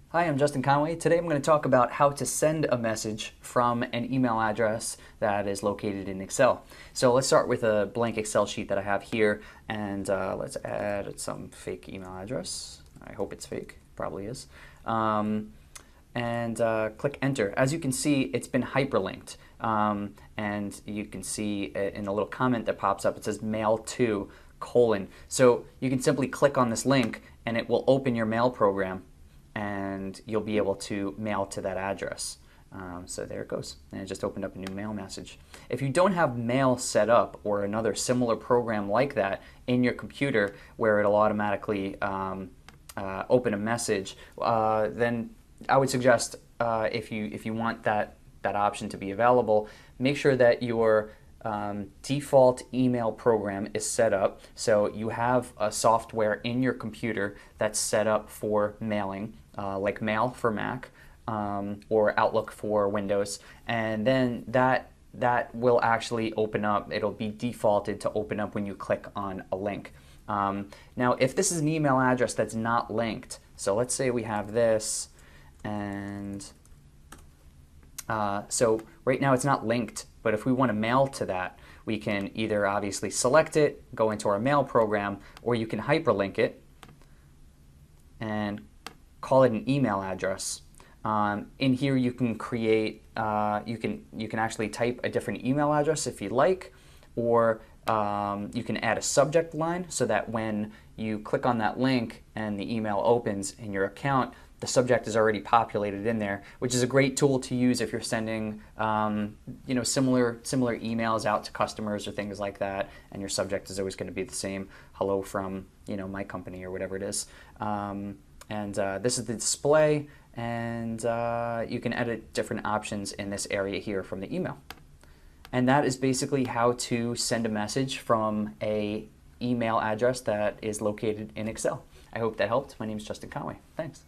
Hi, I'm Justin Conway. Today I'm going to talk about how to send a message from an email address that is located in Excel. So let's start with a blank Excel sheet that I have here, and let's add some fake email address. I hope it's fake, probably is. And click enter. As you can see, it's been hyperlinked. And you can see in the little comment that pops up, it says mail to : So you can simply click on this link and it will open your mail program and you'll be able to mail to that address. So there it goes, and it just opened up a new mail message. If you don't have mail set up or another similar program like that in your computer where it'll automatically open a message, then I would suggest if you want that option to be available, make sure that your default email program is set up so you have a software in your computer that's set up for mailing, like Mail for Mac or Outlook for Windows, and then that will actually open up. It'll be defaulted to open up when you click on a link. Now, if this is an email address that's not linked, so let's say we have this, and so right now it's not linked, but if we want to mail to that, we can either obviously select it, go into our mail program, or you can hyperlink it and call it an email address. In here you can create, you can actually type a different email address if you like, or you can add a subject line so that when you click on that link and the email opens in your account, the subject is already populated in there, which is a great tool to use if you're sending similar emails out to customers or things like that, and your subject is always going to be the same: hello from my company or whatever it is. This is the display, and you can edit different options in this area here from the email. And that is basically how to send a message from a email address that is located in Excel. I hope that helped. My name is Justin Conway. Thanks.